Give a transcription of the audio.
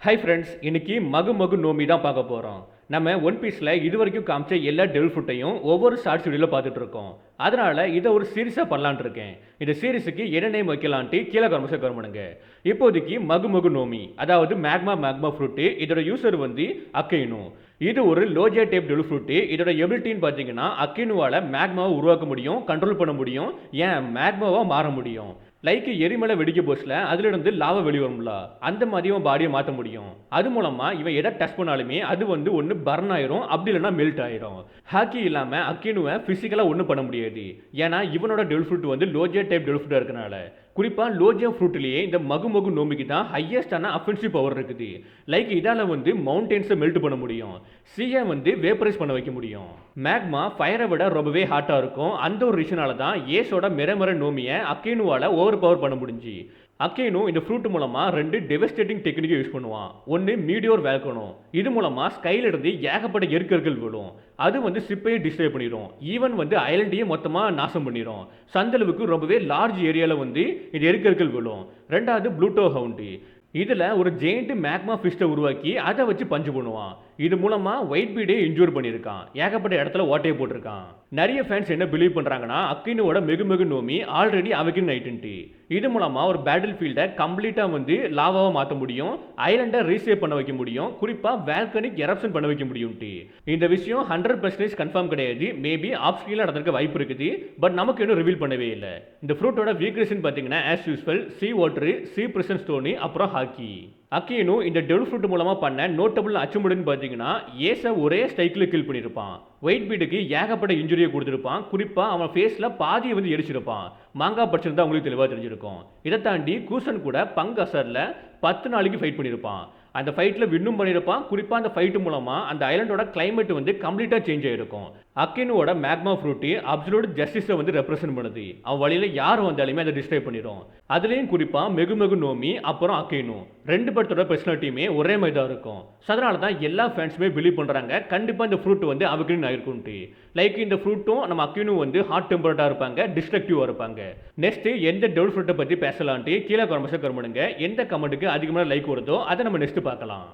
Hi friends, இன்னைக்கு மகு மகு know me தான் பார்க்க போகிறோம். நம்ம ஒன் பீஸில் இது வரைக்கும் காமிச்ச எல்லா டெவில் ஃப்ரூட்டையும் ஒவ்வொரு ஷார்ட்ஸ் வீடியோவில் பார்த்துட்டு இருக்கோம். அதனால் இதை ஒரு சீரிஸாக பண்ணலான்ட்டு இருக்கேன். இந்த சீரிஸுக்கு என்ன நேம் வைக்கலான்ட்டு கீழே கமெண்ட் பண்ணுங்க. இப்போதைக்கு மகு மகு நோமி, அதாவது மேக்மா மேக்மா ஃப்ரூட்டு. இதோட யூசர் வந்து அக்கைனு. இது ஒரு லோஜியா டைப் டெவில் ஃப்ரூட்டு. இதோட எபிலிட்டின்னு பார்த்தீங்கன்னா அக்கினுவால் மேக்மாவை உருவாக்க முடியும், கண்ட்ரோல் பண்ண முடியும், ஏன் மேக்மாவாக மாற முடியும். லைக் எரிமலை வெடிக்க போஸ்ல அதிலிருந்து லாவா வெளிவரும்ல, அந்த மாதிரி இவன் பாடியை மாற்ற முடியும். அது மூலமா இவன் எதை டச் பண்ணாலுமே அது வந்து ஒன்று பர்ன் ஆயிரும், அப்படி இல்லைன்னா மெல்ட் ஆயிரும். ஹாக்கி இல்லாமல் அக்கினுவை ஃபிசிக்கலாக ஒன்றும் பண்ண முடியாது. ஏன்னா இவனோட டெவில் ஃப்ரூட் வந்து லோஜியா டைப் டெவில் ஃப்ரூட்டாக இருக்கனால. குறிப்பாக லோஜியா ஃப்ரூட்லேயே இந்த மகு மகு நோமிக்கு தான் ஹையஸ்டான அஃபென்சிவ் பவர் இருக்குது. லைக் இதால் வந்து மவுண்டெயின்ஸை மெல்ட் பண்ண முடியும், சீயை வந்து வேப்பரைஸ் பண்ண வைக்க முடியும். மேக்மா ஃபயரை விட ரொம்பவே ஹாட்டாக இருக்கும். அந்த ஒரு ரீசனால தான் ஏஸோட மிரமர நோமியை அக்கேனுவால் ஓவர் பவர் பண்ண முடிஞ்சு. அக்கேனு இந்த ஃப்ரூட் மூலமாக ரெண்டு டெவஸ்டேட்டிங் டெக்னிக்கை யூஸ் பண்ணுவான். ஒன்று மீடியோர் வேல்கணும். இது மூலமாக ஸ்கைலிருந்து ஏகப்பட்ட எருக்கர்கள் விழும். அது வந்து ஷிப்பையே டிஸ்ட்ராய் பண்ணிடும். ஈவன் வந்து ஐலண்டையே மொத்தமாக நாசம் பண்ணிடும். சந்தளவுக்கு ரொம்பவே லார்ஜ் ஏரியாவில் வந்து இந்த எருக்கர்கள் விழும். ரெண்டாவது ப்ளூட்டோ ஹவுண்டு. இதில் ஒரு ஜெயிண்ட் மேக்மா ஃபிஸ்ட்டை உருவாக்கி அதை வச்சு பஞ்சு பண்ணுவான். இது மூலமாக ஒயிட் பீடே இன்ஜூர் பண்ணியிருக்கான். ஏகப்பட்ட இடத்துல ஓட்டையை போட்டிருக்கான். நிறைய ஃபேன்ஸ் என்ன பிலீவ் பண்ணுறாங்கன்னா அக்கினோட மெகு மெகு நோமி ஆல்ரெடி அவைக்கின் ஐடென்டி. இது மூலமாக ஒரு பேட்டில் ஃபீல்டை கம்ப்ளீட்டாக வந்து லாவாவை மாற்ற முடியும், ஐலண்டை ரீசேவ் பண்ண வைக்க முடியும், குறிப்பாக வேல்கனிக் எரப்ஷன் பண்ண வைக்க முடியும்ட்டு. இந்த விஷயம் 100% கன்ஃபார்ம் கிடையாது. மேபி ஆப்ஸ்கில் நடந்திருக்க வாய்ப்பு இருக்குது. பட் நமக்கு இன்னும் ரிவீல் பண்ணவே இல்லை. இந்த ஃப்ரூட்டோட வீக்னஸ்ன்னு பார்த்தீங்கன்னா as usual sea water, sea prism stone, அப்புறம் ஹாக்கி. அக்கினு இந்த டெவில் ஃப்ரூட் மூலமாக பண்ண நோட்டபிள் அச்சீவ்மெண்ட்னு பார்த்தீங்கன்னா ஏஸை ஒரே ஸ்ட்ரைக்கில் கில் பண்ணியிருப்பான். ஒயிட் பீடுக்கு ஏகப்பட்ட இன்ஜுரியை கொடுத்துருப்பான். குறிப்பாக அவன் ஃபேஸில் பாதியை வந்து எரிச்சிருப்பான். மாங்காய் படிச்சிருந்தா உங்களுக்கு தெளிவாக தெரிஞ்சிருக்கும். இதை தாண்டி கூசன் கூட பங்க் அசரில் 10 நாளைக்கு ஃபைட் பண்ணியிருப்பான். அந்த ஃபைட்டில் வின்னும் பண்ணியிருப்பான். குறிப்பாக அந்த ஃபைட்டு மூலமாக அந்த ஐலண்டோட கிளைமேட் வந்து கம்ப்ளீட்டாக சேஞ்ச் ஆகிருக்கும். அக்கினுவோட மேக்மா ஃப்ரூட்டு அப்சல்யூட் ஜஸ்டிஸை வந்து ரெப்ரசென்ட் பண்ணுது. அவன் வழியில் யார் வந்தாலுமே அதை டிஸ்ட்ராய் பண்ணிடும். அதுலேயும் குறிப்பாக மெகு மெகு நோமி அப்புறம் அக்கினு ரெண்டு பேர்த்தோட பர்சனாலிட்டியுமே ஒரே மாதிரி தான் இருக்கும். ஸோ அதனால தான் எல்லா ஃபேன்ஸுமே பிலீவ் பண்ணுறாங்க கண்டிப்பாக இந்த ஃப்ரூட் வந்து அவக்கின்னு ஆயிருக்கும்ட்டு. லைக் இந்த ஃப்ரூட்டும் நம்ம அக்கினும் வந்து ஹாட் டெம்பரட்டாக இருப்பாங்க, டிஸ்ட்ரக்டிவாக இருப்பாங்க. நெக்ஸ்ட் எந்த டெவில் ஃப்ரூட்டை பற்றி பேசலான்ட்டு கீழே கமெண்ட் பண்ணுங்க. எந்த கமெண்ட்டுக்கு அதிகமான லைக் வருதோ அதை நம்ம நெக்ஸ்ட் பார்க்கலாம்.